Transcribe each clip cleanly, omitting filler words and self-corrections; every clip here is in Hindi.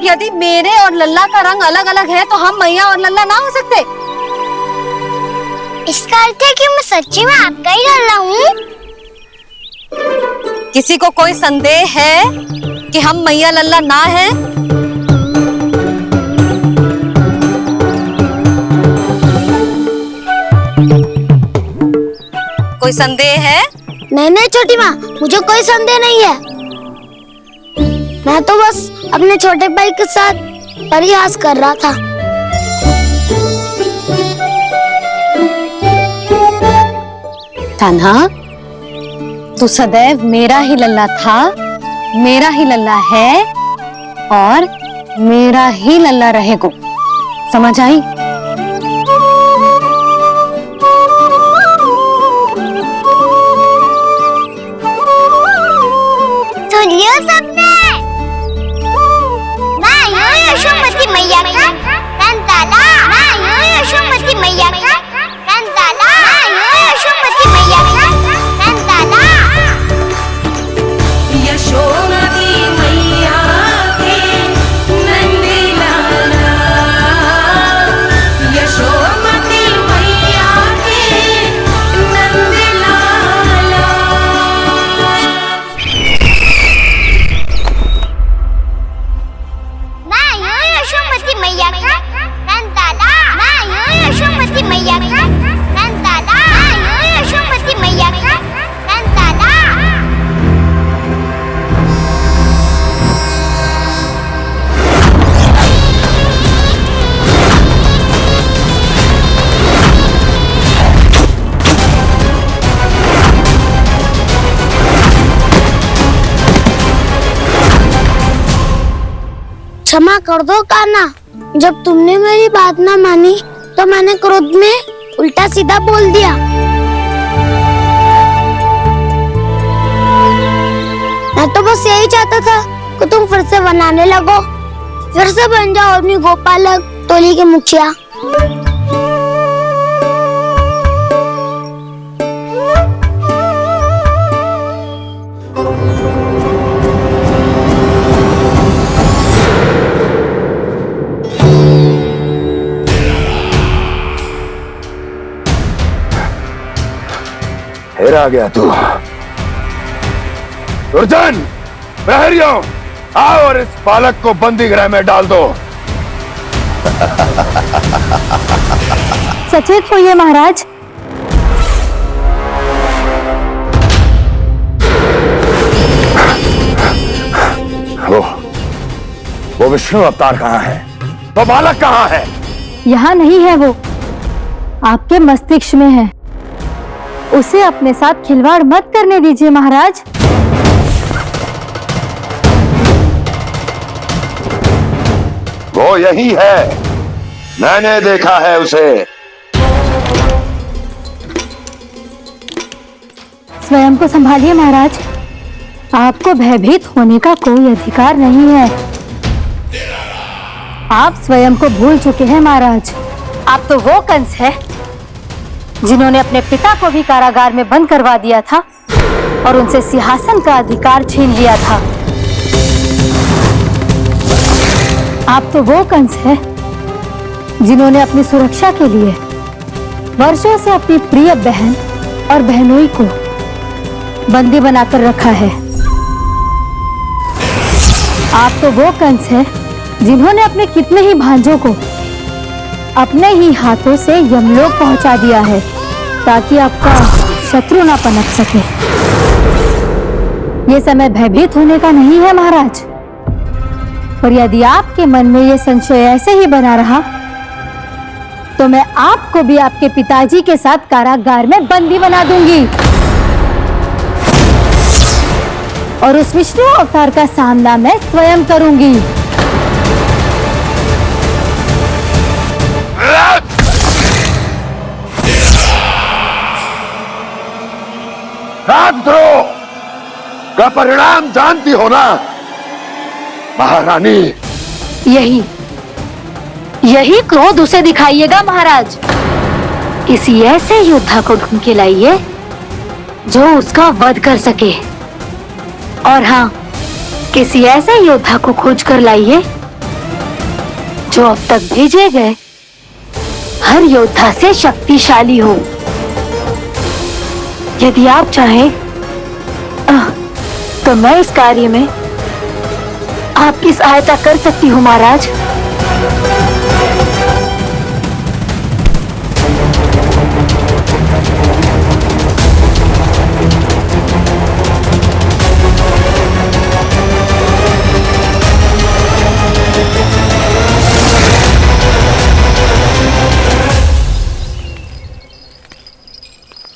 यदि मेरे और लल्ला का रंग अलग अलग है तो हम मैया और लल्ला ना हो सकते? इसका अर्थ है कि मैं सच्ची में आपका ही लल्ला हूँ? किसी को कोई संदेह है कि हम मैया लल्ला ना हैं? कोई संदेह है? नहीं छोटी माँ, मुझे कोई संदेह नहीं है। मैं तो बस अपने छोटे भाई के साथ परिहास कर रहा था। कान्हा, तू सदैव मेरा ही लल्ला था, मेरा ही लल्ला है और मेरा ही लल्ला रहेगा। समझ आई? सुन लियो सबने, मैं हूँ यशोमती मैया का कंताला, मैं हूँ यशोमती मैया का कंताला, मैं हूँ यशोमती मैया का कंताला। यशोमती मैया के नंदी लाला, यशोमती मैया के नंदी लाला। मैं हूँ यशोमती मैया का कंताला, मैं हूँ यशोमती मैया का कंताला, मैं हूँ यशोमती मैया का कंताला। क्षमा कर दो कान्हा, जब तुमने मेरी बात ना मानी तो मैंने क्रोध में उल्टा सीधा बोल दिया। मैं तो बस यही चाहता था कि तुम फिर से बनाने लगो, फिर से बन जाओ अपनी गोपालक टोली के मुखिया। फिर आ गया तू। दुर्जन, प्रहरियों, आओ और इस बालक को बंदी गृह में डाल दो। सचेत होइए महाराज। वो विष्णु अवतार कहाँ है? वो बालक कहाँ है? यहाँ नहीं है, वो आपके मस्तिष्क में है। उसे अपने साथ खिलवाड़ मत करने दीजिए महाराज। वो यही है, मैंने देखा है उसे। स्वयं को संभालिए महाराज, आपको भयभीत होने का कोई अधिकार नहीं है। आप स्वयं को भूल चुके हैं महाराज। आप तो वो कंस है जिन्होंने अपने पिता को भी कारागार में बंद करवा दिया था और उनसे सिंहासन का अधिकार छीन लिया था। आप तो वो कंस है जिन्होंने अपनी सुरक्षा के लिए वर्षों से अपनी प्रिय बहन और बहनोई को बंदी बनाकर रखा है। आप तो वो कंस है जिन्होंने अपने कितने ही भांजों को अपने ही हाथों से यमलोक पहुंचा दिया है ताकि आपका शत्रु ना पनप सके। ये समय भयभीत होने का नहीं है महाराज, और यदि आपके मन में ये संशय ऐसे ही बना रहा तो मैं आपको भी आपके पिताजी के साथ कारागार में बंदी बना दूंगी और उस विष्णु अवतार का सामना मैं स्वयं करूंगी। राजद्रोह का परिणाम जानती हो ना महारानी? यही क्रोध उसे दिखाइएगा महाराज। किसी ऐसे योद्धा को ढूंढ के लाइए जो उसका वध कर सके, और हाँ, किसी ऐसे योद्धा को खोज कर लाइए जो अब तक भेजे गए हर योद्धा से शक्तिशाली हो। यदि आप चाहें तो मैं इस कार्य में आपकी सहायता कर सकती हूँ महाराज।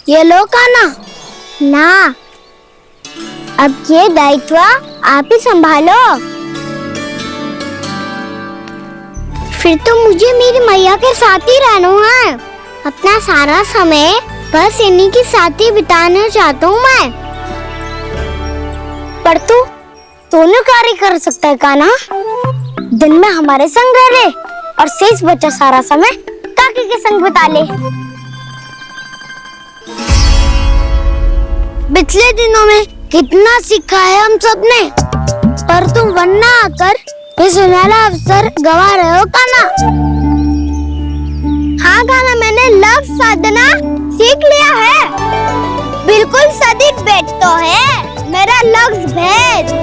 ये लो कान्हा। ना, अब ये दायित्व आप ही संभालो। फिर तो मुझे मेरी मैया के साथ ही रहना है। अपना सारा समय बस इन्हीं के साथ ही बिताना चाहता हूँ मैं। पर तू दोनों कार्य कर सकता है कान्हा। दिन में हमारे संग रह ले और शेष बचा सारा समय काकी के संग बिता ले। पिछले दिनों में कितना सीखा है हम सबने, पर तुम वरना आकर ये सुनहरा अवसर गवा रहे हो कान्हा। हाँ कान्हा, मैंने लक्ष्य साधना सीख लिया है। बिल्कुल सदिक भेद तो है मेरा लक्ष्य भेद।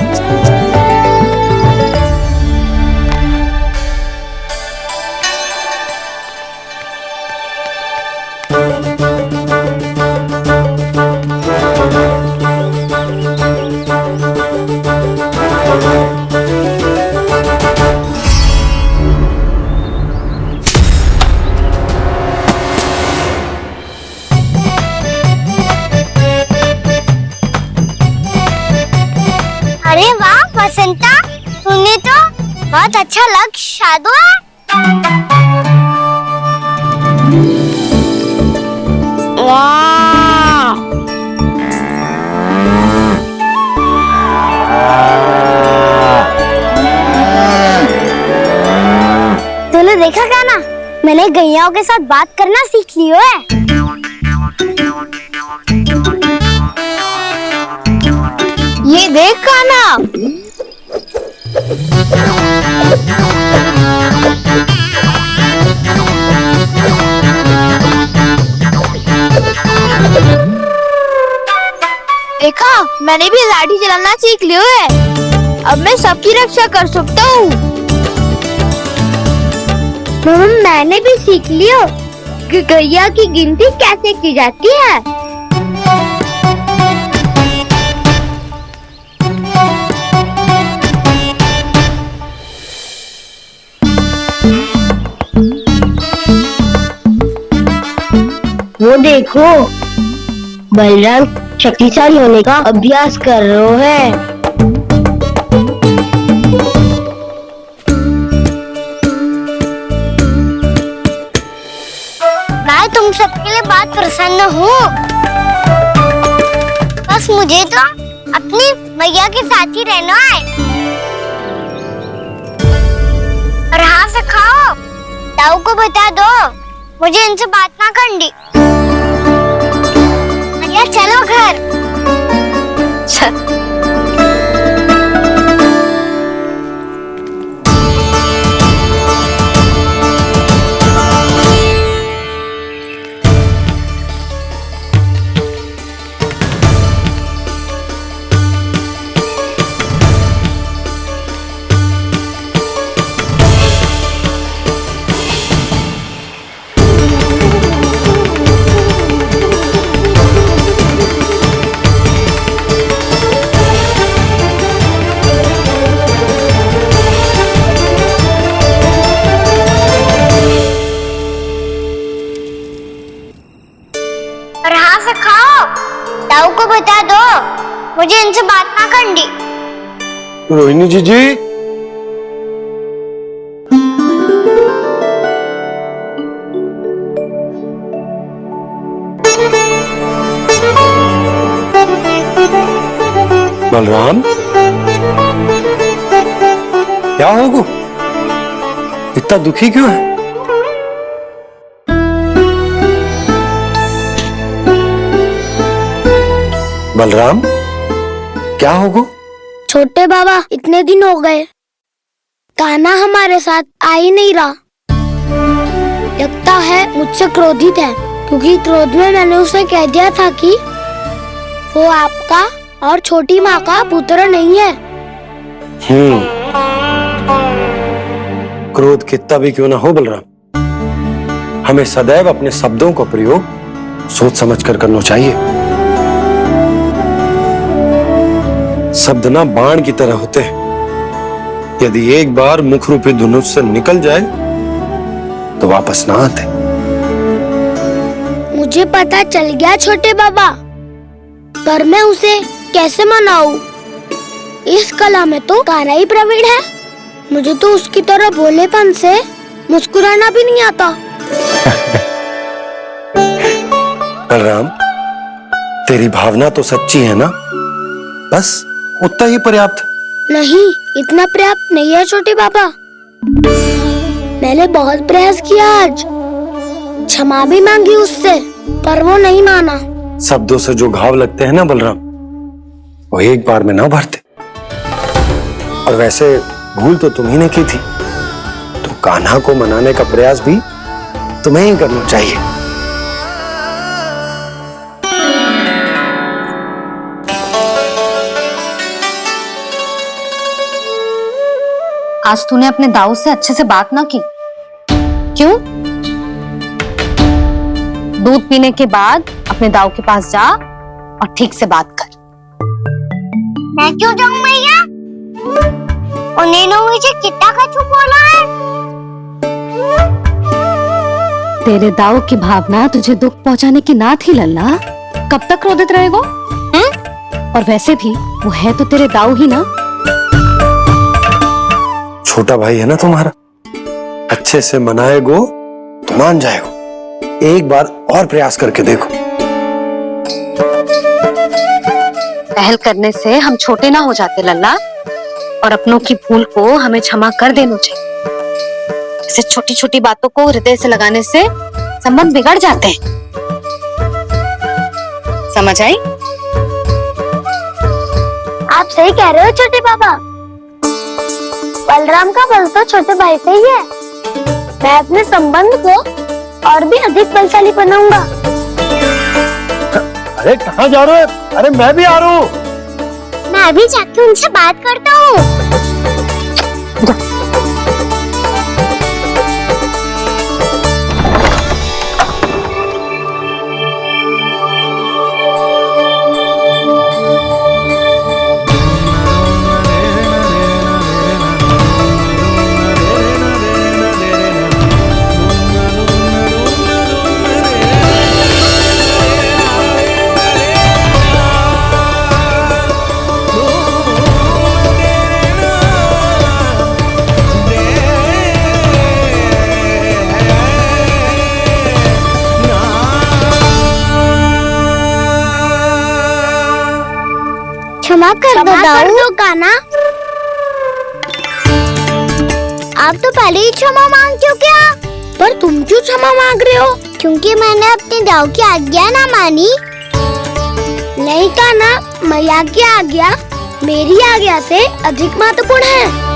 अरे वाह वसंता, तूने तो बहुत अच्छा लक्ष्य साधा है। वाह, तूने देखा कान्हा, मैंने गैयाओं के साथ बात करना सीख लियो है। ये देख कान्हा, देखा, मैंने भी लाठी चलाना सीख लिया है। अब मैं सबकी रक्षा कर सकता हूँ। मैंने भी सीख लियो कि गैया की गिनती कैसे की जाती है। वो देखो, बलराम शक्तिशाली होने का अभ्यास कर रहे हैं। मैं तुम सबके लिए बहुत प्रसन्न हूँ। बस मुझे तो अपनी मैया के साथ ही रहना है। और हाँ से खाओ, ताऊ को बता दो मुझे इनसे बात ना करनी। मैया चलो घर। और हाँ से खाओ, ताऊ को बता दो मुझे इनसे बात ना करनी। रोहिणी जी बलराम, क्या होगा? इतना दुखी क्यों है? बलराम, क्या होगा? छोटे बाबा, इतने दिन हो गए कान्हा हमारे साथ आ ही नहीं रहा। लगता है मुझसे क्रोधित है, क्योंकि क्रोध में मैंने उसे कह दिया था कि वो आपका और छोटी माँ का पुत्र नहीं है। क्रोध कितना भी क्यों ना हो बलराम, हमें सदैव अपने शब्दों का प्रयोग सोच समझ कर करना चाहिए। शब्द ना बाण की तरह होते हैं, यदि एक बार मुख रूपी धनुष से निकल जाए तो वापस ना आते। मुझे पता चल गया छोटे बाबा, पर मैं उसे कैसे मनाऊं? इस कला में तो कान्हा ही प्रवीण है। मुझे तो उसकी तरह भोलेपन से मुस्कुराना भी नहीं आता। बलराम, तेरी भावना तो सच्ची है ना, बस उतना ही पर्याप्त। नहीं, इतना पर्याप्त नहीं है छोटे बाबा। मैंने बहुत प्रयास किया आज, क्षमा भी मांगी उससे, पर वो नहीं माना। शब्दों से जो घाव लगते हैं ना बलराम, वो एक बार में ना भरते। और वैसे भूल तो तुम्ही ने की थी, तो कान्हा को मनाने का प्रयास भी तुम्हें ही करना चाहिए। आज तूने अपने दाऊ से अच्छे से बात ना की, क्यों? दूध पीने के बाद अपने दाऊ के पास जा और ठीक से बात कर। मैं क्यों जाऊं मैया? उन्होंने मुझे कितना कछु बोला है। तेरे दाऊ की भावना तुझे दुख पहुंचाने की ना थी लल्ला, कब तक क्रोधित रहेगो? और वैसे भी वो है तो तेरे दाऊ ही ना। छोटा भाई है ना तुम्हारा, अच्छे से मनाएगो तो मान जाएगो। एक बार और प्रयास करके देखो। पहल करने से हम छोटे ना हो जाते लल्ला, और अपनों की भूल को हमें क्षमा कर देना चाहिए। ऐसे छोटी छोटी बातों को हृदय से लगाने से संबंध बिगड़ जाते हैं। समझ आई? आप सही कह रहे हो छोटे बाबा। बलराम का बल तो छोटे भाई से ही है। मैं अपने संबंध को और भी अधिक बलशाली बनाऊंगा। अरे कहाँ जा रहे हो? अरे मैं भी आ रहा हूँ। मैं अभी जाके उनसे बात करता हूँ। क्षमा कर दो कान्हा। आप तो पहले ही क्षमा मांग चुके हो। पर तुम क्यों क्षमा मांग रहे हो? क्योंकि मैंने अपने दाऊ की आज्ञा ना मानी। नहीं कान्हा, मैया की आज्ञा मेरी आज्ञा से अधिक महत्वपूर्ण है।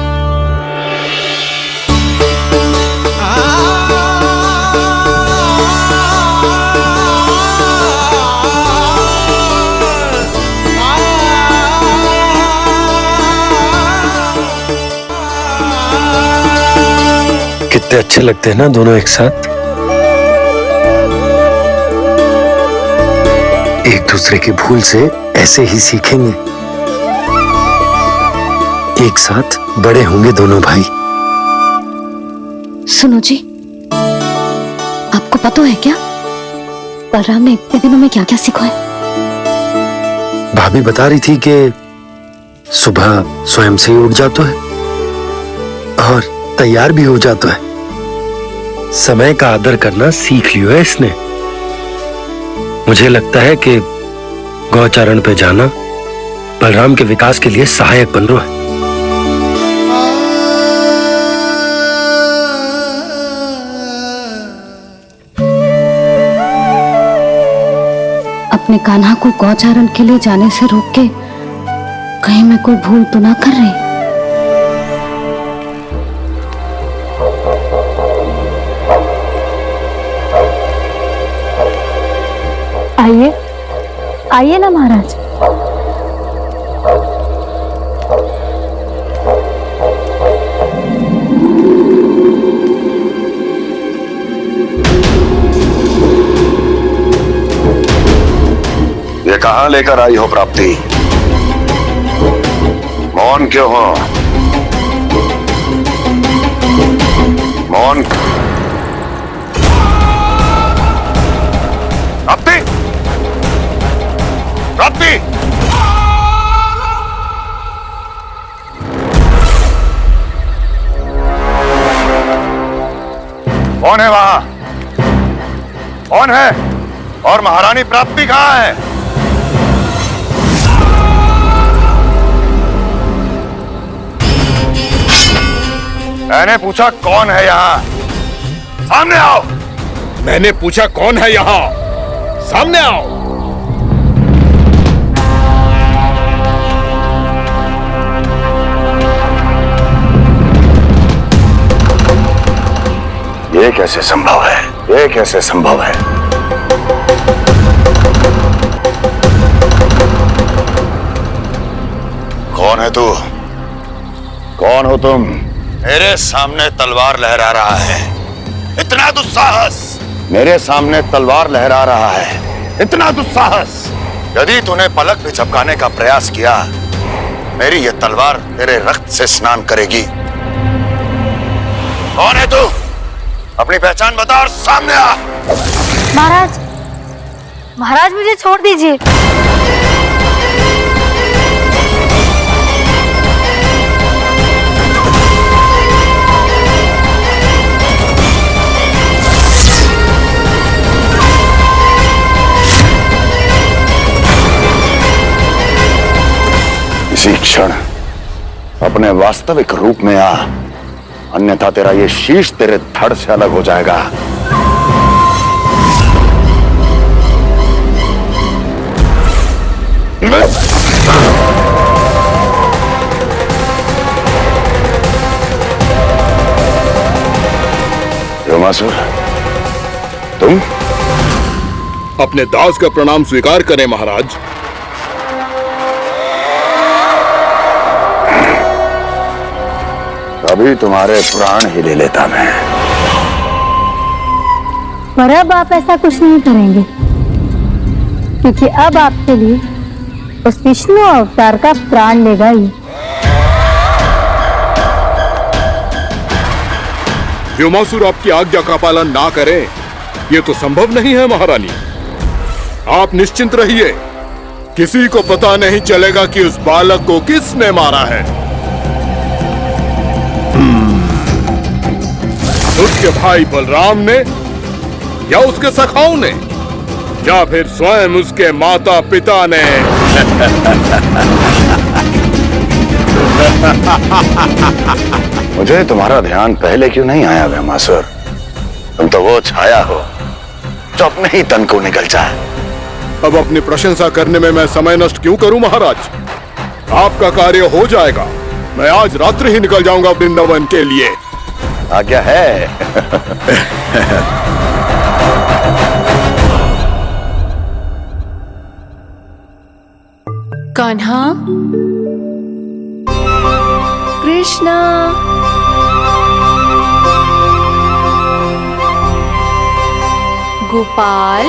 कितने अच्छे लगते हैं ना दोनों एक साथ। एक दूसरे की भूल से ऐसे ही सीखेंगे। एक साथ बड़े होंगे दोनों भाई। सुनो जी, आपको पता है क्या बलराम ने इतने दिनों में क्या क्या सीखा है? भाभी बता रही थी कि सुबह स्वयं से ही उठ जाता है और तैयार भी हो जाता है। समय का आदर करना सीख लियो है इसने। मुझे लगता है कि गौचारण पे जाना बलराम के विकास के लिए सहायक बन रहा है। अपने कान्हा को गौचारण के लिए जाने से रोक के कहीं मैं कोई भूल तो ना कर रही? आइए ना महाराज। ये कहां लेकर आई हो प्राप्ति? मौन क्यों हो? मौन। प्राप्ति, प्राप्ति, कौन है वहां? कौन है? और महारानी प्राप्ति कहां है? मैंने पूछा कौन है यहाँ? सामने आओ। मैंने पूछा कौन है यहाँ? सामने आओ। ये कैसे संभव है? ये कैसे संभव है? कौन है तू? कौन हो तुम? मेरे सामने तलवार लहरा रहा है। इतना दुस्साहस! मेरे सामने तलवार लहरा रहा है। इतना दुस्साहस! यदि तूने पलक भी झपकाने का प्रयास किया, मेरी यह तलवार तेरे रक्त से स्नान करेगी। कौन है तू? अपनी पहचान बता और सामने आ। महाराज, महाराज मुझे छोड़ दीजिए। इसी क्षण अपने वास्तविक रूप में आ, अन्यथा तेरा ये शीश तेरे धड़ से अलग हो जाएगा। योमासुर, तुम? अपने दास का प्रणाम स्वीकार करें महाराज। अभी तुम्हारे प्राण ही ले लेता मैं। पर अब आप ऐसा कुछ नहीं करेंगे, क्योंकि अब आपके लिए उस विष्णु अवतार का प्राण लेगा ही। व्योमासुर आपकी आज्ञा का पालन ना करें, ये तो संभव नहीं है महारानी। आप निश्चिंत रहिए, किसी को पता नहीं चलेगा कि उस बालक को किसने मारा है। उसके भाई बलराम ने, या उसके सखाओं ने, या फिर स्वयं उसके माता पिता ने। मुझे तुम्हारा ध्यान पहले क्यों नहीं आया व्योमासुर? तुम तो वो छाया हो जो अपने ही तन को निगल जाए। अब अपनी प्रशंसा करने में मैं समय नष्ट क्यों करूं महाराज? आपका कार्य हो जाएगा। मैं आज रात्रि ही निकल जाऊंगा वृंदावन के लिए। आज्ञा है। कान्हा, कृष्णा, गोपाल।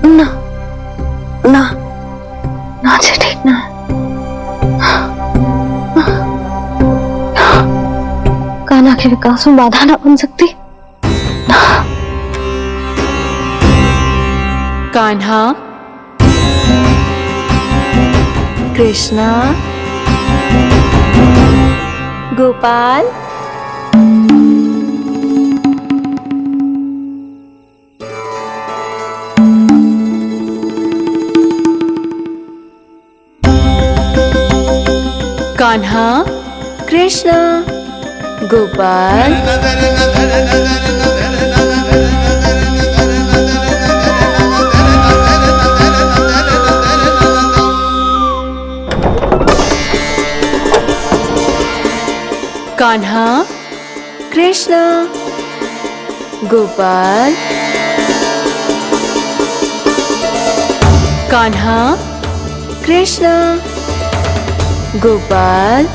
ना ना ना, ठीक ना। कान्हा के विकास में बाधा ना बन सकती। कान्हा, कृष्णा, गोपाल। कान्हा, कृष्णा, गोपाल। कान्हा, कृष्णा, गोपाल। कान्हा, कृष्ण, गोपाल,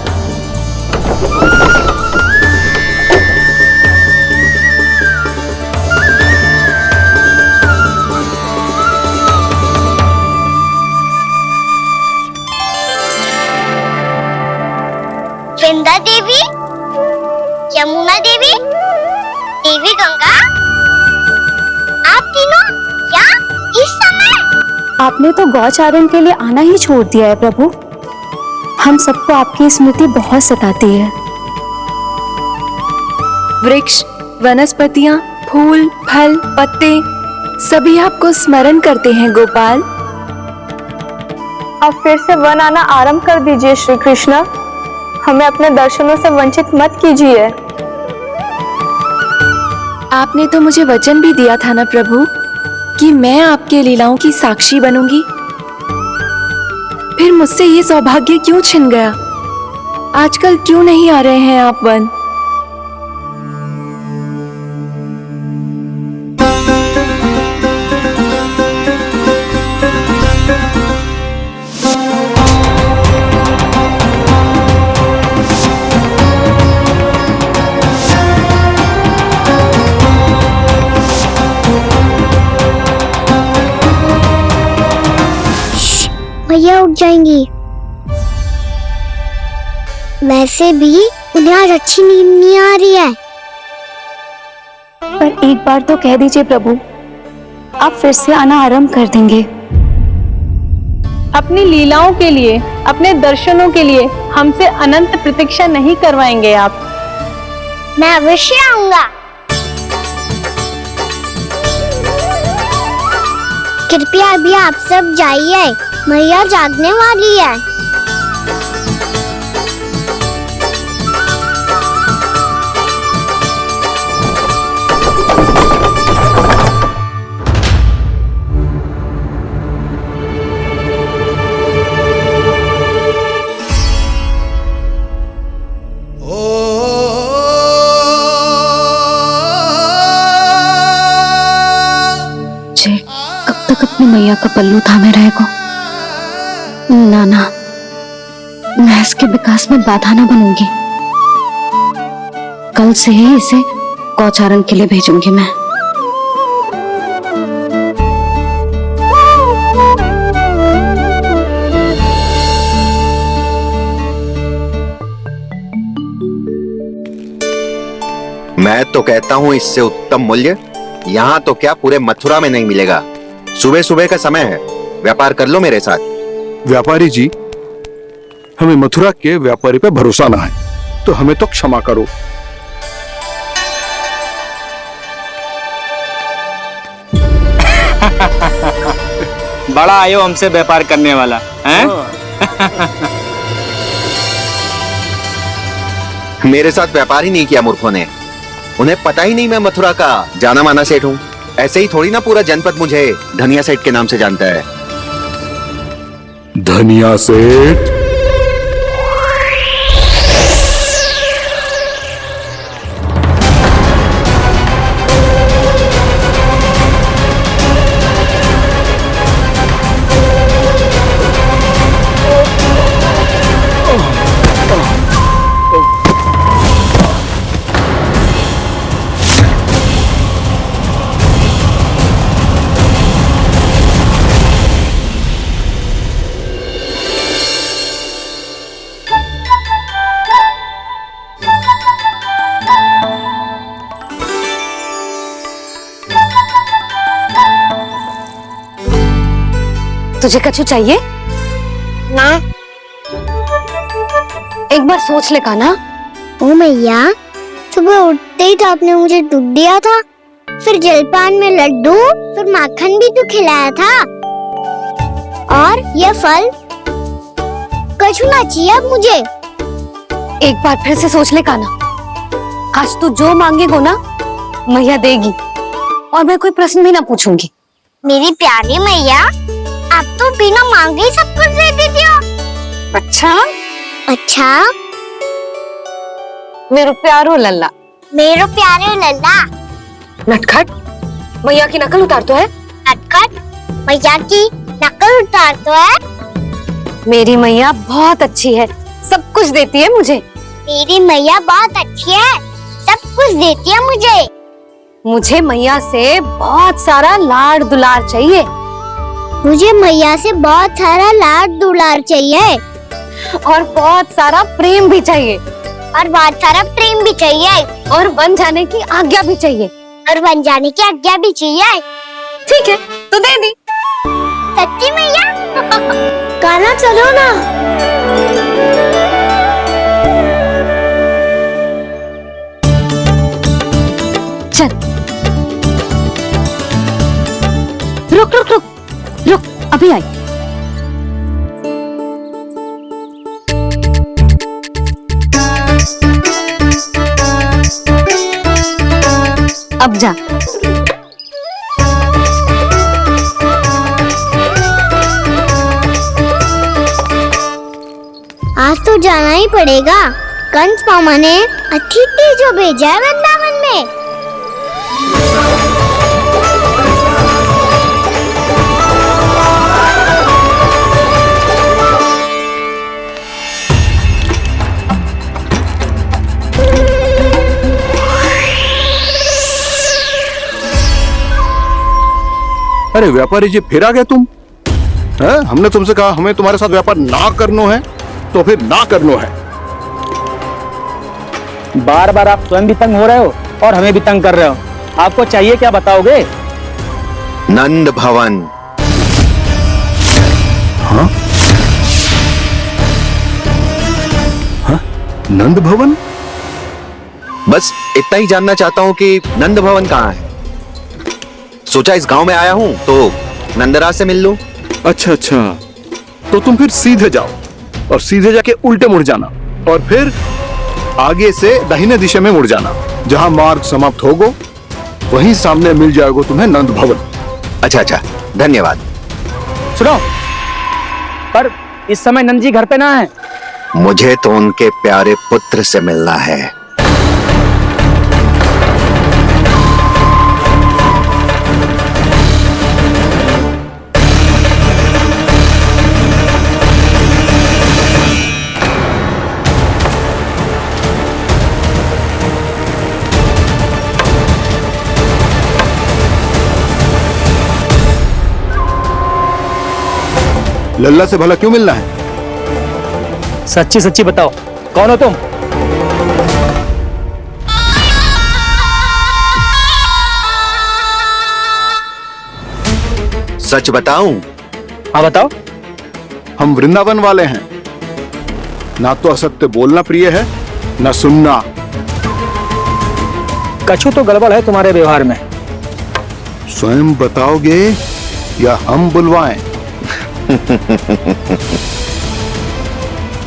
वृंदा देवी, यमुना देवी, देवी गंगा, आप तीनों क्या इस समय? आपने तो गौचारण के लिए आना ही छोड़ दिया है प्रभु। हम सबको आपकी स्मृति बहुत सताती है। वृक्ष, वनस्पतियां, फूल, फल, पत्ते सभी आपको स्मरण करते हैं गोपाल। अब फिर से वन आना आरंभ कर दीजिए श्री कृष्ण। हमें अपने दर्शनों से वंचित मत कीजिए। आपने तो मुझे वचन भी दिया था ना प्रभु कि मैं आपके लीलाओं की साक्षी बनूंगी। फिर मुझसे ये सौभाग्य क्यों छिन गया? आजकल क्यों नहीं आ रहे हैं आप वन? भैया उठ जाएंगी। वैसे भी उन्हें आज अच्छी नींद नहीं आ रही है। पर एक बार तो कह दीजिए प्रभु, आप फिर से आना आरंभ कर देंगे। अपनी लीलाओं के लिए, अपने दर्शनों के लिए हमसे अनंत प्रतीक्षा नहीं करवाएंगे आप। मैं अवश्य आऊंगा। कृपया अभी आप सब जाइए, मैया जागने वाली है। कब तक अपनी मैया का पल्लू थामे रहेगा? नाना, मैं इसके विकास में बाधा न बनूंगी। कल से ही इसे गौचारण के लिए भेजूंगी मैं। मैं तो कहता हूँ इससे उत्तम मूल्य यहाँ तो क्या पूरे मथुरा में नहीं मिलेगा। सुबह सुबह का समय है, व्यापार कर लो मेरे साथ। व्यापारी जी, हमें मथुरा के व्यापारी पे भरोसा ना है, तो हमें तो क्षमा करो। बड़ा आयो हमसे व्यापार करने वाला हैं? मेरे साथ व्यापार ही नहीं किया मूर्खों ने। उन्हें पता ही नहीं मैं मथुरा का जाना माना सेठ हूँ। ऐसे ही थोड़ी ना पूरा जनपद मुझे धनिया सेठ के नाम से जानता है। धनिया सेठ? तुझे कछु चाहिए? ना। एक बार सोच ले कान्हा। ओ मैया, सुबह उठते ही तो आपने मुझे दूध दिया था, फिर जलपान में लड्डू, फिर माखन भी तो खिलाया था। और ये फल कछु ना चाहिए अब मुझे। एक बार फिर से सोच ले कान्हा। आज तू जो मांगेगो ना, मैया देगी, और मैं कोई प्रश्न भी ना पूछूंगी। मेरी प्यारी मैया, आप तो बिना मांगे ही सब कुछ दे देती हो। अच्छा अच्छा, मेरो प्यारो लल्ला। मेरो प्यारे लल्ला। नटखट, मैया की नकल उतार तो है। नटखट, मैया की नकल उतार तो है। मेरी मैया बहुत अच्छी है, सब कुछ देती है मुझे। तेरी मैया बहुत अच्छी है, सब कुछ देती है मुझे। मुझे मैया से बहुत सारा लाड दुलार चाहिए। मुझे मैया से बहुत सारा लाड दुलार चाहिए और बहुत सारा प्रेम भी चाहिए। और बहुत सारा प्रेम भी चाहिए और बन जाने की आज्ञा भी चाहिए। और बन जाने की आज्ञा भी चाहिए। ठीक है, तो दे दी। सच्ची मैया? गाना चलो ना। चल, रुक रुक रुक रुक, अभी आई। अब जा। आज तो जाना ही पड़ेगा। कंस मामा ने अतिथि जो भेजा है वृंदावन में। अरे व्यापारी जी, फिर आ गए तुम? हैं? हमने तुमसे कहा हमें तुम्हारे साथ व्यापार ना करना है, तो फिर ना करना है। बार बार आप स्वयं भी तंग हो रहे हो और हमें भी तंग कर रहे हो। आपको चाहिए क्या बताओगे? नंद भवन। हाँ? हाँ? नंद भवन? बस इतना ही जानना चाहता हूँ कि नंद भवन कहाँ है। सोचा इस गांव में आया हूँ तो नंदराज से मिल लूं। अच्छा अच्छा, तो तुम फिर सीधे जाओ और सीधे जाके उल्टे मुड़ जाना और फिर आगे से दाहिने दिशा में मुड़ जाना। जहां मार्ग समाप्त होगा वहीं सामने मिल जाएगा तुम्हें नंद भवन। अच्छा अच्छा, धन्यवाद। सुनो, पर इस समय नंद जी घर पे ना है। मुझे तो उनके प्यारे पुत्र से मिलना है। लल्ला से भला क्यों मिलना है? सच्ची सच्ची बताओ, कौन हो तुम? सच बताऊं? हाँ बताओ। हम वृंदावन वाले हैं। ना तो असत्य बोलना प्रिय है, ना सुनना। कछु तो गड़बड़ है तुम्हारे व्यवहार में। स्वयं बताओगे या हम बुलवाएं?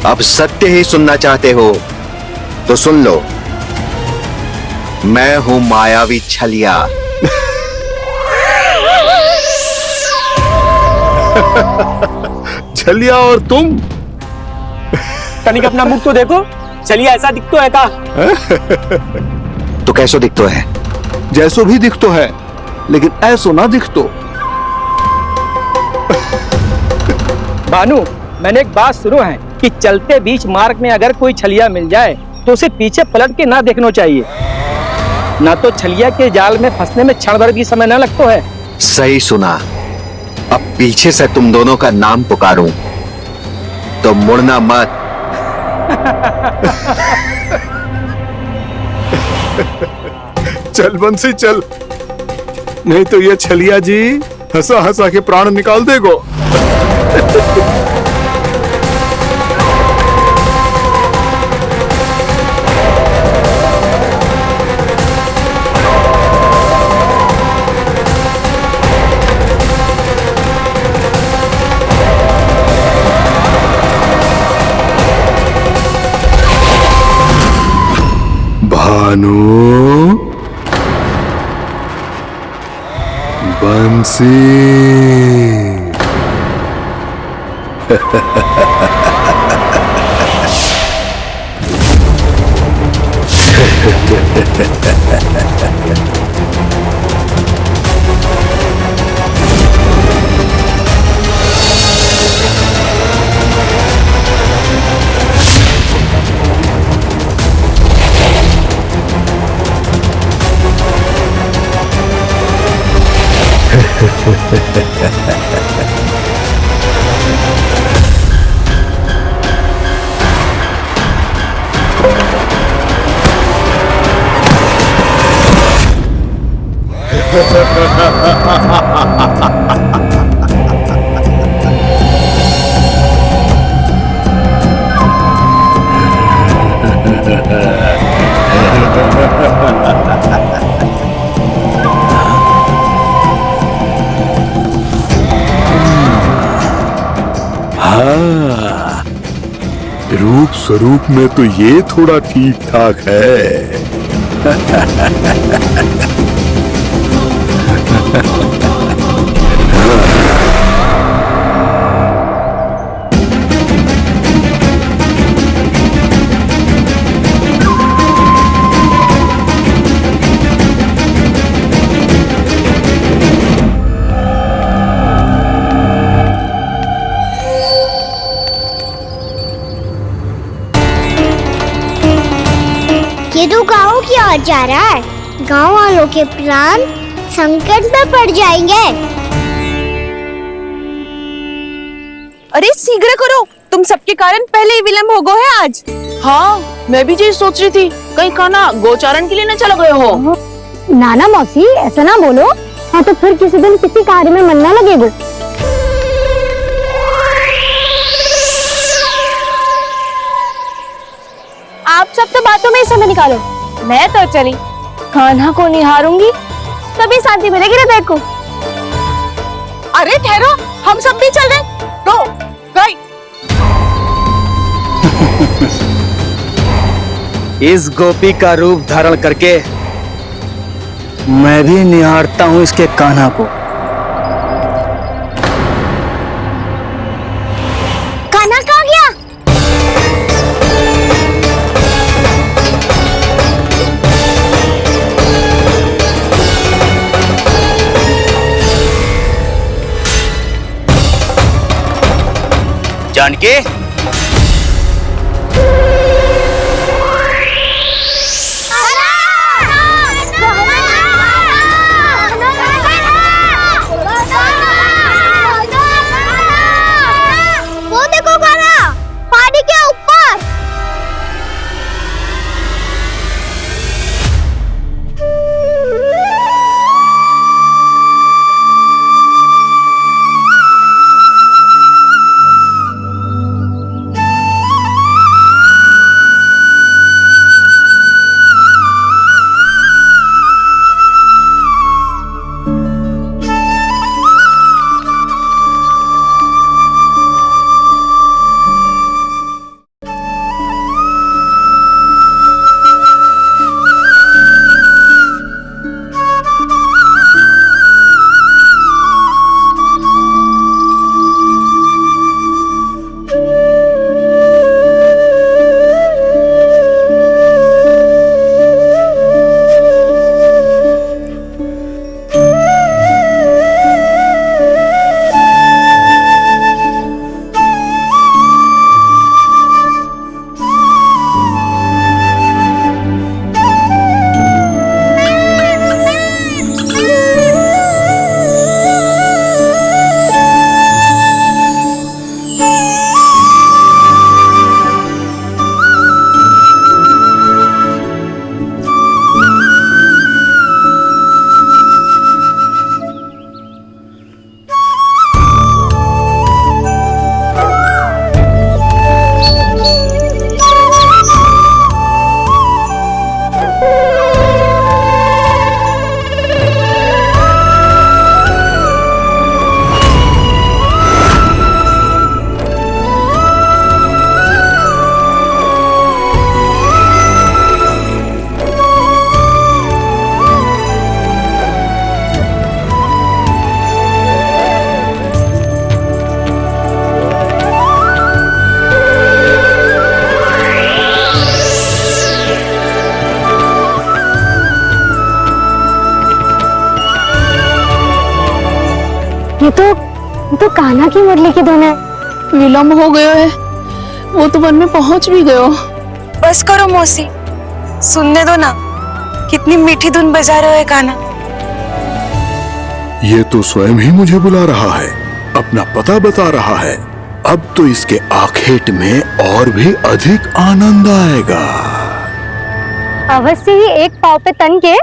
अब सत्य ही सुनना चाहते हो तो सुन लो। मैं हूं मायावी छलिया। छलिया और तुम? तनिक अपना मुख तो देखो, चलिए ऐसा दिखतो है का? तो कैसो दिखतो है? जैसो भी दिखतो है, लेकिन ऐसो ना दिखतो। भानु, मैंने एक बात सुनो है कि चलते बीच मार्ग में अगर कोई छलिया मिल जाए तो उसे पीछे पलट के ना देखना चाहिए। ना तो छलिया के जाल में फंसने में क्षण भर भी समय ना लगता है। सही सुना। अब पीछे से तुम दोनों का नाम पुकारूं तो मुड़ना मत। चल बंसी चल, नहीं तो ये छलिया जी हंसा हंसा के प्राण निकाल देगो। भानु, बंसी। हाँ, रूप स्वरूप में तो ये थोड़ा ठीक ठाक है। ये तो गाँव की ओर जा रहा है। गाँव वालों के प्राण संकट में पड़ जाएंगे। अरे शीघ्र करो, तुम सबके कारण पहले ही विलंब हो गए है आज। हाँ, मैं भी यही सोच रही थी, कहीं खाना गोचारण के लिए न चला गए हो। नाना मौसी ऐसा ना बोलो। हाँ तो फिर किसी दिन किसी कार्य में मन ना लगेगा। आप सब तो बातों में ही समय निकालो। मैं तो चली कान्हा को निहारूंगी, तभी शांति मिलेगी हृदय को। अरे ठहरो, हम सब भी चल रहे। रो गई। इस गोपी का रूप धारण करके मैं भी निहारता हूँ इसके कान्हा को। कान्हा कहाँ गया? जानकी, वो देखो कान्हा, पहाड़ी के ऊपर। ये तो कान्हा की मुरली की धुन है। विलंब हो गया है, वो तो वन में पहुंच भी गयो। बस करो मौसी, सुनने दो ना, कितनी मीठी धुन बजा रहे हो कान्हा। ये तो स्वयं ही मुझे बुला रहा है, अपना पता बता रहा है। अब तो इसके आखेट में और भी अधिक आनंद आएगा। अवश्य ही एक पाव पे तन के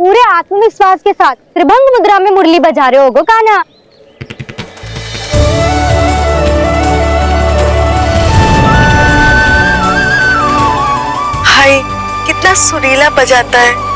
पूरे आत्मविश्वास के साथ त्रिभंग मुद्रा में मुरली बजा रहे होगो कान्हा। हाय, कितना सुरीला बजाता है।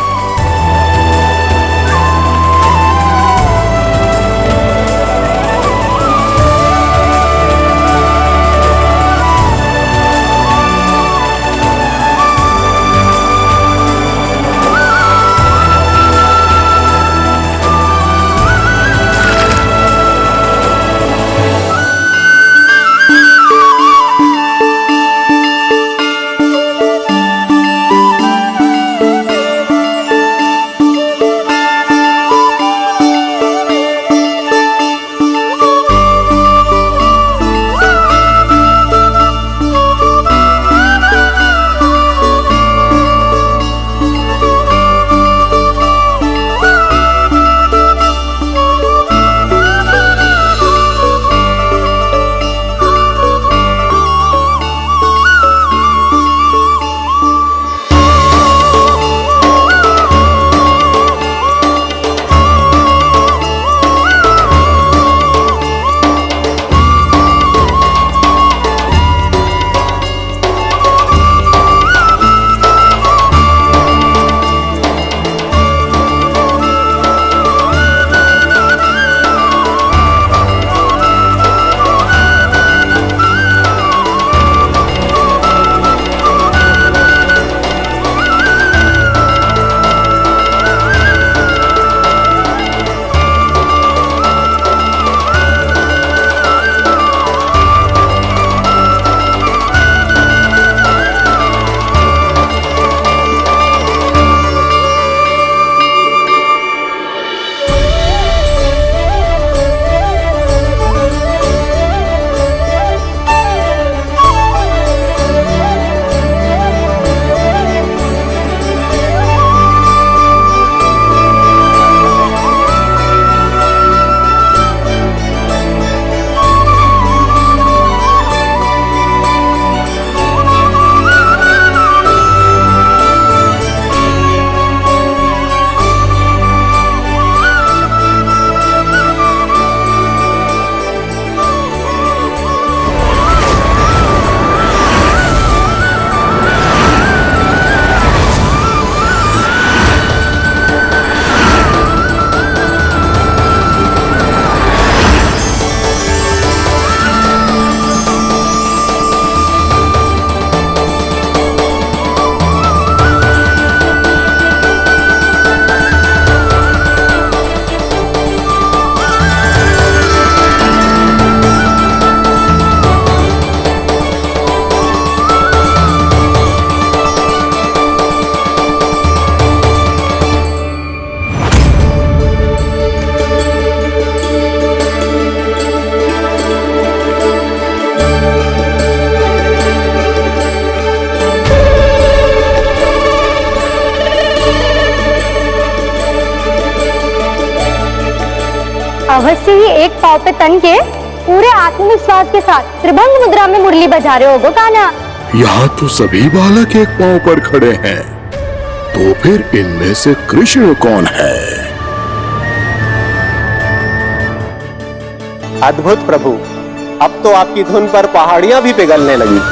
अवश्य ही एक पाव पे तन के पूरे आत्मविश्वास के साथ त्रिभंग मुद्रा में मुरली बजा रहे होगो कान्हा। यहाँ तो सभी बालक एक पांव पर खड़े हैं, तो फिर इनमें से कृष्ण कौन है? अद्भुत प्रभु, अब तो आपकी धुन पर पहाड़ियां भी पिघलने लगी।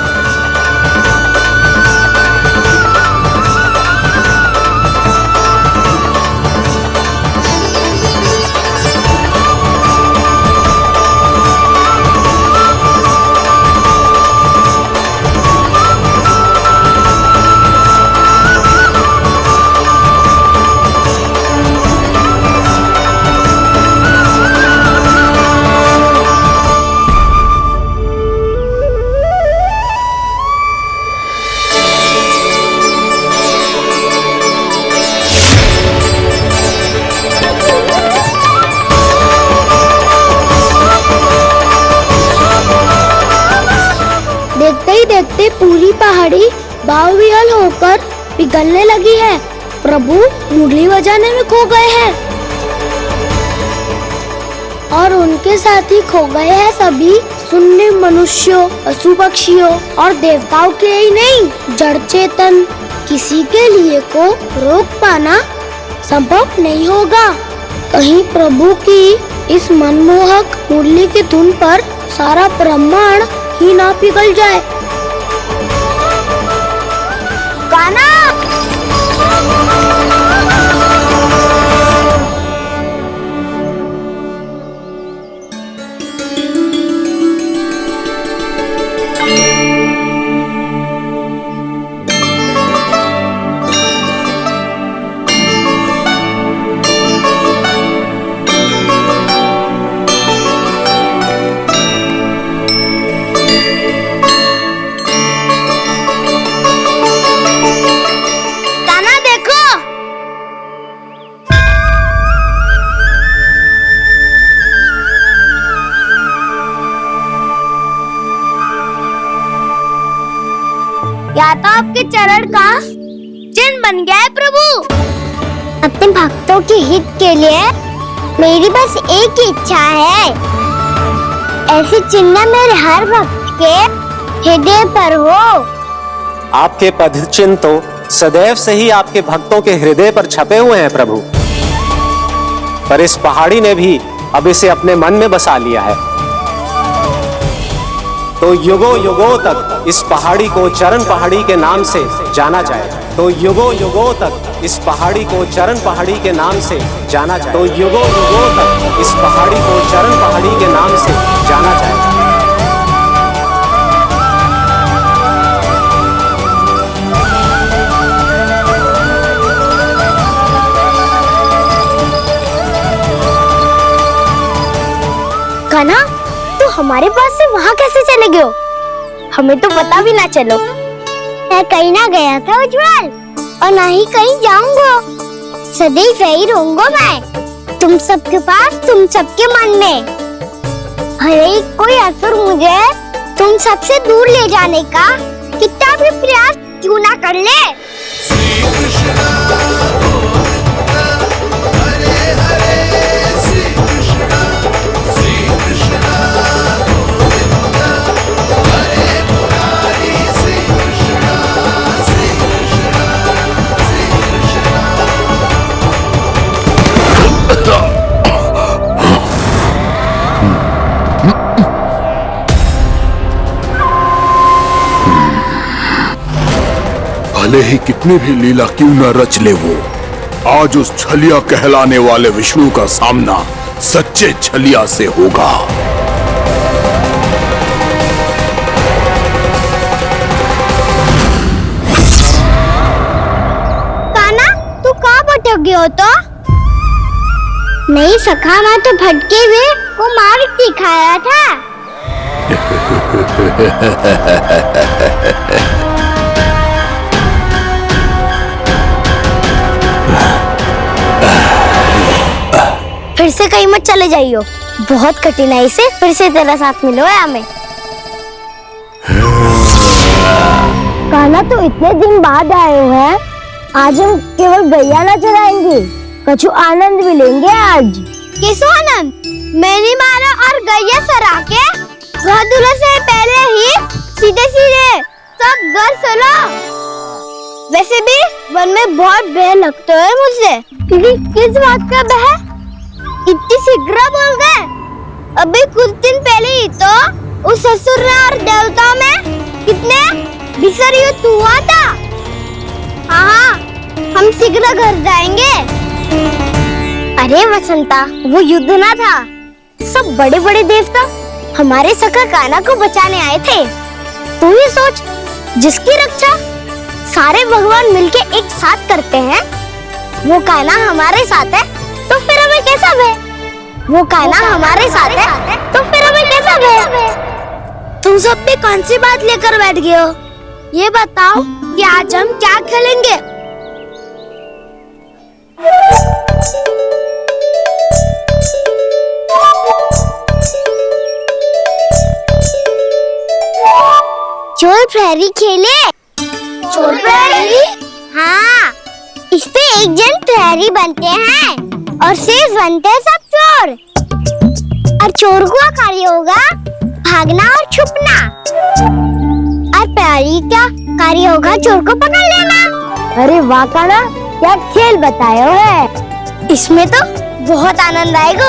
देखते ही देखते पूरी पहाड़ी बावविहल होकर पिघलने लगी है। प्रभु मुरली बजाने में खो गए हैं और उनके साथ ही खो गए हैं सभी सुनने मनुष्यों, पशु पक्षियों और देवताओं के ही नहीं, जड़ चेतन किसी के लिए को रोक पाना संभव नहीं होगा। कहीं प्रभु की इस मनमोहक मुरली की धुन पर सारा ब्रह्मांड ही ना पिघल जाए। कान्हा, या तो आपके चरण का चिन्ह बन गया है प्रभु। अपने भक्तों के हित के लिए मेरी बस एक ही इच्छा है, ऐसे चिन्ह मेरे हर भक्त के हृदय पर हो। आपके पद चिन्ह तो सदैव से ही आपके भक्तों के हृदय पर छपे हुए हैं प्रभु, पर इस पहाड़ी ने भी अब इसे अपने मन में बसा लिया है। तो युगों युगों तक इस पहाड़ी को चरण पहाड़ी के नाम से जाना जाए। तो युगों युगों तक इस पहाड़ी को चरण पहाड़ी के नाम से जाना जाए। तो युगों युगों तक इस पहाड़ी को चरण पहाड़ी के नाम से जाना जाए। कान्हा, तो हमारे पास से वहाँ कैसे चले गए हो? हमें तो पता भी ना चलो। मैं कहीं ना गया था उज्जवल, और ना ही कहीं जाऊंगा। सदैव यही रहूंगा मैं, तुम सबके पास, तुम सबके मन में। भले ही कोई असुर मुझे तुम सबसे दूर ले जाने का कितना भी प्रयास क्यों ना कर ले। भले ही कितनी भी लीला क्यों न रच ले वो, आज उस छलिया कहलाने वाले विष्णु का सामना सच्चे छलिया से होगा। कान्हा, तू कहाँ भटक गए हो? तो नहीं सखा, मैं तो भटके हुए वो मार्ग दिखाया था। फिर से कहीं मत चले जाइयो, बहुत कठिनाई से फिर से तेरा साथ मिलो है हमें। कान्हा, तो इतने दिन बाद आए हो हैं, आज हम केवल गैया ना चराएंगे, कछु आनंद भी लेंगे आज। किस आनंद? मैंने मारा और गैया चरा के गोधुला से पहले ही सीधे सीधे सब घर चलो। वैसे भी वन में बहुत भय लगता है मुझसे, क्योंकि किस बात का भय? इतनी शीघ्र बोल गए। अभी कुछ दिन पहले ही तो उस असुर और देवताओं में कितने भीषण युद्ध हुआ था। हाँ, हम शीघ्र घर जाएंगे। अरे वसंता, वो युद्ध ना था, सब बड़े बड़े देवता हमारे सखा कान्हा को बचाने आए थे। तू ही सोच, जिसकी रक्षा सारे भगवान मिलके एक साथ करते हैं, वो कान्हा हमारे साथ है, तो फिर हमें कैसा भय? वो कान्हा हमारे साथ है, तो फिर हमें कैसा भय? तुम सब भी कौन सी बात लेकर बैठ गए हो? ये बताओ कि आज हम क्या खेलेंगे? चोर प्रहरी खेले। चोर प्रहरी? हाँ, इस पे एक जन प्रहरी बनते हैं और शेष बनते हैं सब चोर। और चोर का कार्य होगा भागना और छुपना, और प्रहरी का कार्य होगा चोर को पकड़ लेना। अरे वाह कान्हा, क्या खेल बतायो है। इसमें तो बहुत आनंद आएगा।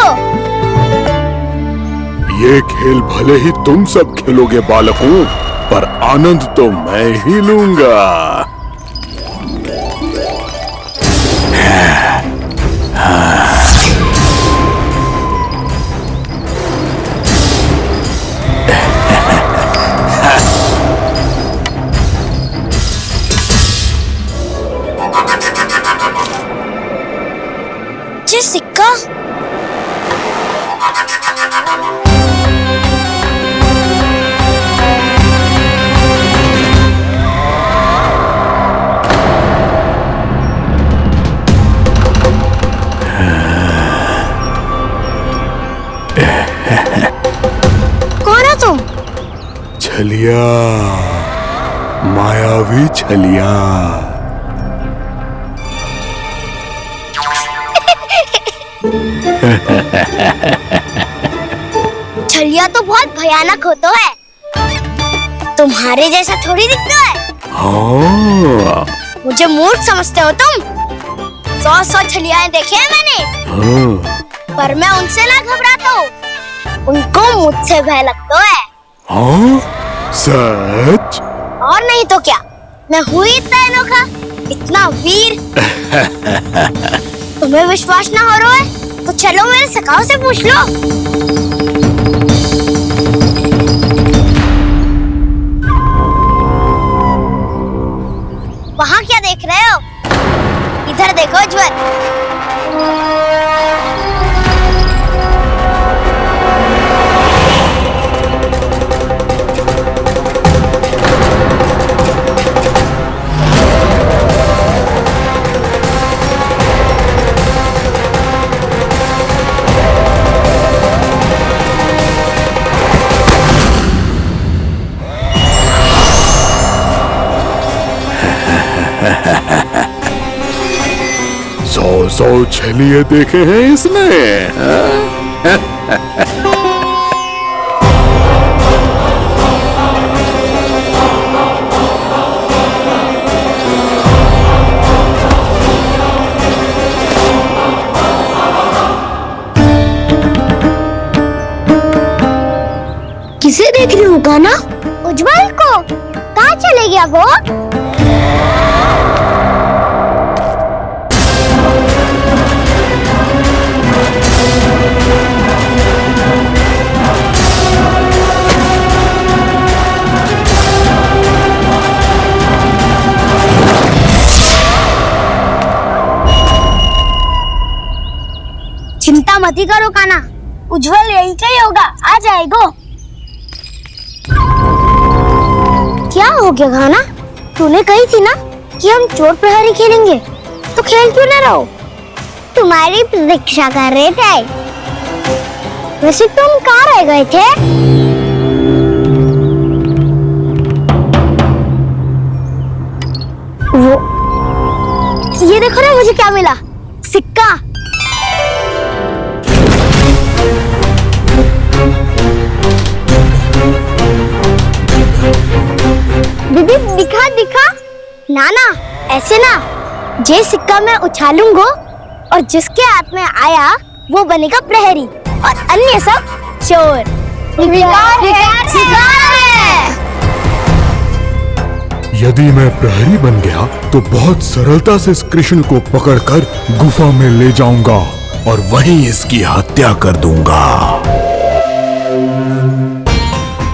ये खेल भले ही तुम सब खेलोगे बालकों, पर आनंद तो मैं ही लूंगा। ये सिक्का कौन है तुम? छलिया, मायावी छलिया। छलिया तो बहुत भयानक होता है, तुम्हारे जैसा थोड़ी दिखता है। हाँ। मुझे मूर्ख समझते हो तुम? 100 छलियाएं देखे हैं मैंने। हाँ। पर मैं उनसे ना घबराता हूँ, उनको मुझसे भय लगता है। हाँ? सच? और नहीं तो क्या, मैं हूँ इतना अनोखा, इतना वीर। तुम्हें विश्वास ना हो रहा है तो चलो मेरे सखाओं से पूछ लो। वहाँ क्या देख रहे हो? इधर देखो उज्जवल। सौ छलिए देखे हैं इसने। किसे देख रही हूँ कान्हा? उज्जवल को। कहाँ चले गया वो? चिंता मत करो कान्हा, उज्जवल यही का ही होगा, आ जाएगा। क्या हो गया कान्हा? तूने कही थी ना कि हम चोर प्रहरी खेलेंगे, तो खेल क्यों ना रहो? तुम्हारी प्रतीक्षा कर रहे थे। वैसे तुम कहाँ रह गए थे? वो ये देखो ना, मुझे क्या मिला, सिक्का। दीदी दिखा दिखा। ना ना, ऐसे ना, ये सिक्का मैं उछालूंगा और जिसके हाथ में आया वो बनेगा प्रहरी और अन्य सब चोर। शिकार है। यदि मैं प्रहरी बन गया तो बहुत सरलता से इस कृष्ण को पकड़कर गुफा में ले जाऊंगा और वहीं इसकी हत्या कर दूंगा।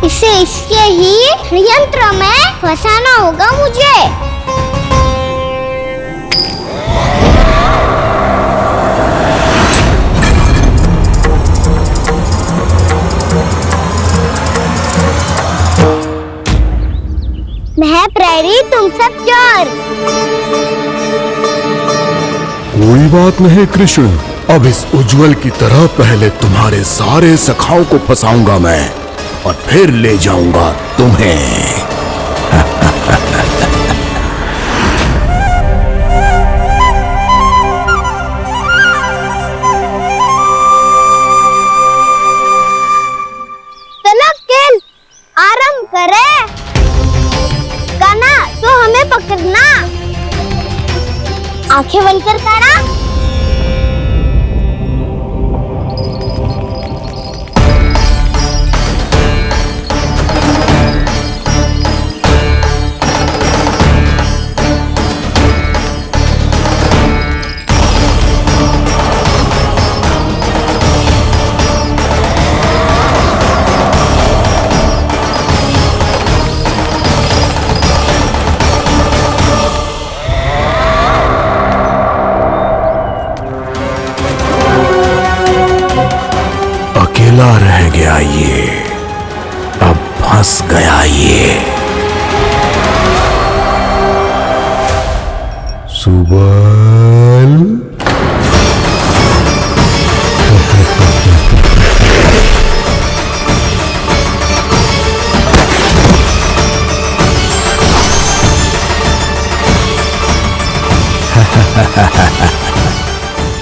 इसे इसके ही यंत्र में फंसाना होगा मुझे। मैं प्रहरी, तुम सब चोर। कोई बात नहीं कृष्ण, अब इस उज्जवल की तरह पहले तुम्हारे सारे सखाओं को फंसाऊंगा मैं और फिर ले जाऊंगा तुम्हें। चलो खेल आरंभ करें। कान्हा तो हमें पकड़ना। आंखें बंद कर कारा। अकेला रह गया ये, अब फंस गया ये। सुबल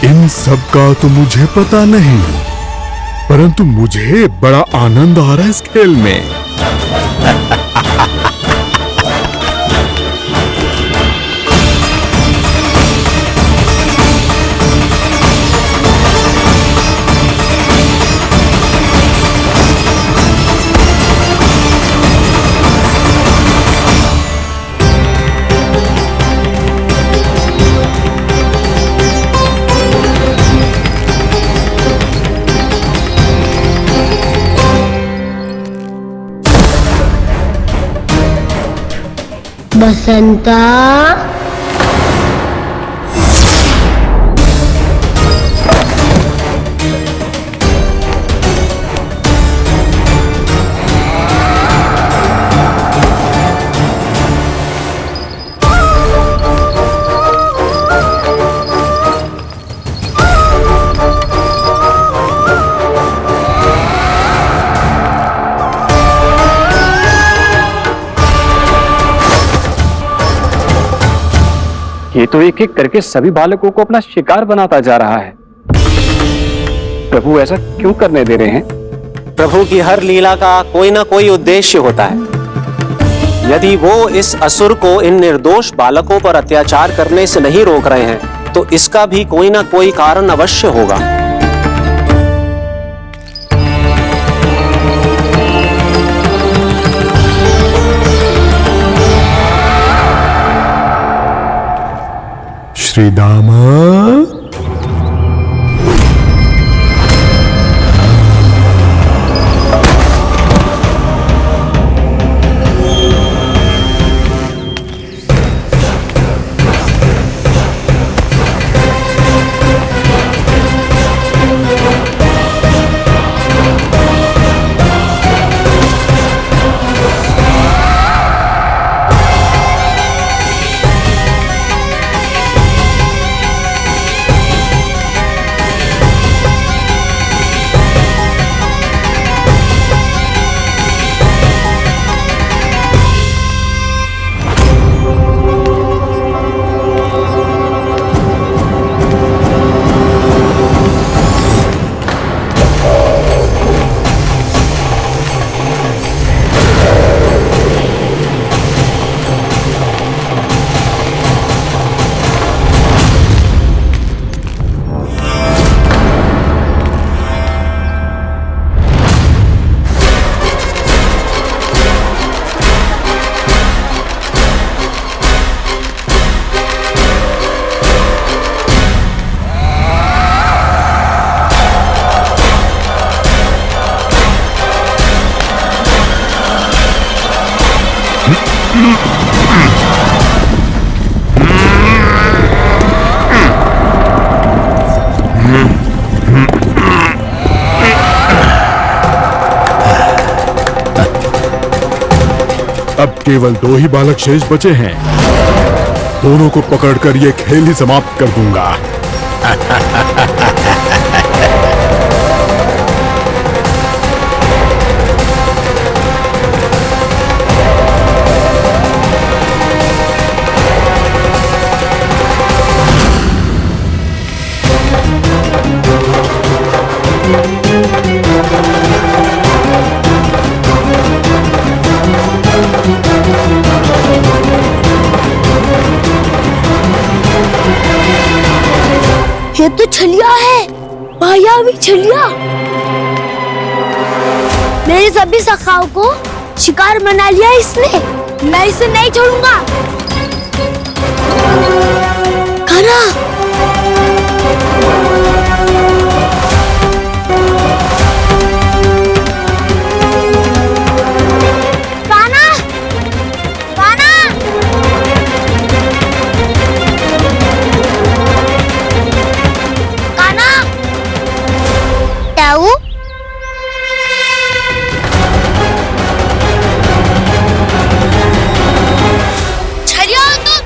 इन सब का तो मुझे पता नहीं, परंतु मुझे बड़ा आनंद आ रहा है इस खेल में। बसंता, ये तो एक एक करके सभी बालकों को अपना शिकार बनाता जा रहा है। प्रभु ऐसा क्यों करने दे रहे हैं? प्रभु की हर लीला का कोई ना कोई उद्देश्य होता है। यदि वो इस असुर को इन निर्दोष बालकों पर अत्याचार करने से नहीं रोक रहे हैं, तो इसका भी कोई ना कोई कारण अवश्य होगा। श्री दामा, अब केवल 2 ही बालक शेष बचे हैं। दोनों को पकड़कर ये खेल ही समाप्त कर दूंगा। ये तो छलिया है, मायावी छलिया। मेरे सभी सखाओं को शिकार बना लिया इसने। मैं इसे नहीं छोड़ूंगा। कान्हा, कान्हा, कान्हा। कान्हा, ताऊ छलिया हो तुम।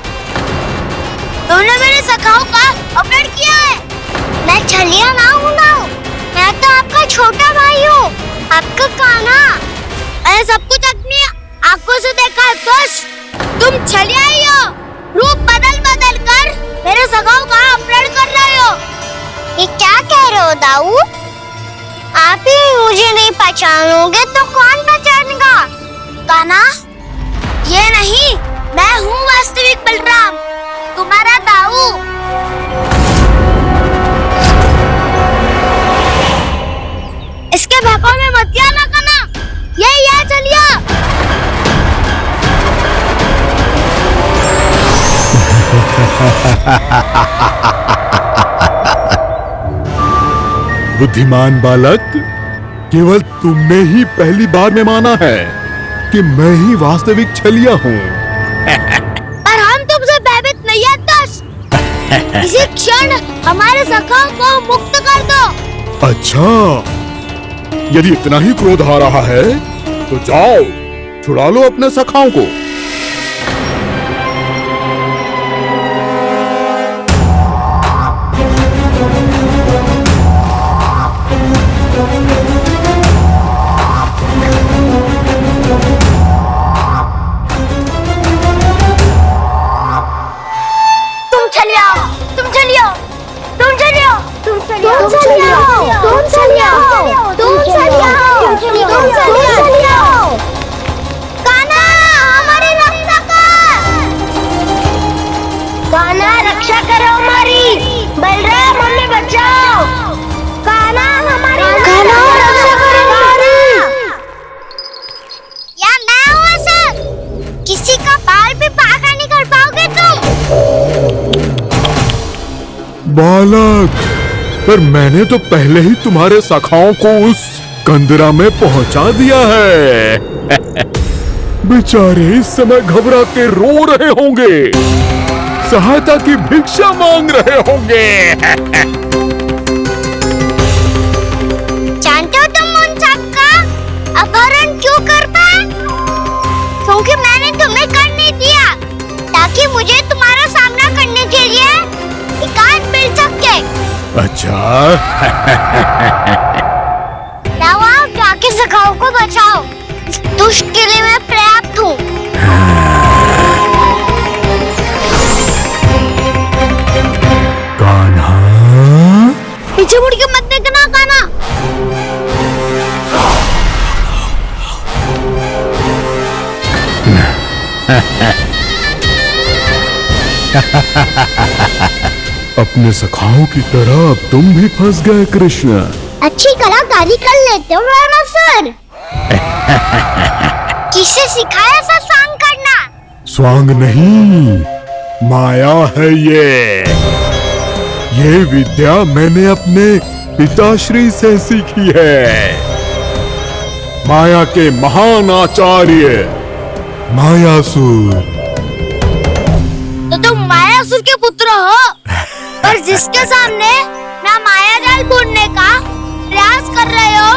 तुमने मेरे सखाओं का अपहरण किया है। मैं छलिया ना हूँ ना, मैं तो आपका छोटा भाई हूँ, आपका कान्हा। मैंने सब कुछ अपनी आंखों से देखा है दोष। तुम छलिया ही हो। रूप बदल बदल कर मेरे सखाओं का अपहरण कर रहे हो। ये क्या कह रहे हो दाऊ? आप ही मुझे नहीं पहचानोगे तो कौन पहचानेगा? कान्हा, ये नहीं, मैं हूँ वास्तविक बलराम, तुम्हारा दाऊ। इसके भौंकों में मत आना कान्हा, यही है छलिया। बुद्धिमान बालक, केवल तुमने ही पहली बार में माना है कि मैं ही वास्तविक छलिया हूँ। पर हम तुमसे भयभीत नहीं है दोस्त। इसी क्षण हमारे सखाओं को मुक्त कर दो। अच्छा, यदि इतना ही क्रोध आ रहा है तो जाओ, छुड़ा लो अपने सखाओं को। तुम छलिया, तुम छलिया, तुम छलिया, तुम छलिया, तुम छलिया, तुम छलिया, तुम छलिया, तुम छलिया। कान्हा, हमारी रक्षा कर। कान्हा, रक्षा करो हमारी। बलराम, हमें बचाओ। कान्हा, हमारी रक्षा करो हमारी। या मैं हूँ असद? किसी का बाल भी पाका नहीं कर पाओगे तुम। बालक, पर मैंने तो पहले ही तुम्हारे सखाओं को उस कंदरा में पहुंचा दिया है। बेचारे इस समय घबरा के रो रहे होंगे, सहायता की भिक्षा मांग रहे होंगे। जानते हो तुम उन सबका अपहरण क्यों कर पाए? क्योंकि मैंने तुम्हें कर नहीं दिया, ताकि मुझे तुम्हारा सामना करने के लिए एकांत मिल सके। अच्छा। आओ, जाके सखाओं को बचाओ। इस दुष्ट के लिए मैं पर्याप्त हूँ। कान्हा, पीछे मुड़ के मत देखना कान्हा। अपने सखाओं की तरह अब तुम भी फंस गए कृष्ण। अच्छी कलाकारी कर लेते हो रावणासुर। किसे सिखाया ऐसा स्वांग करना? स्वांग नहीं, माया है ये विद्या मैंने अपने पिताश्री से सीखी है। माया के महान आचार्य मायासुर। तो तुम मायासुर के पुत्र हो, और जिसके सामने मैं माया जाल बुनने का प्रयास कर रहे हो,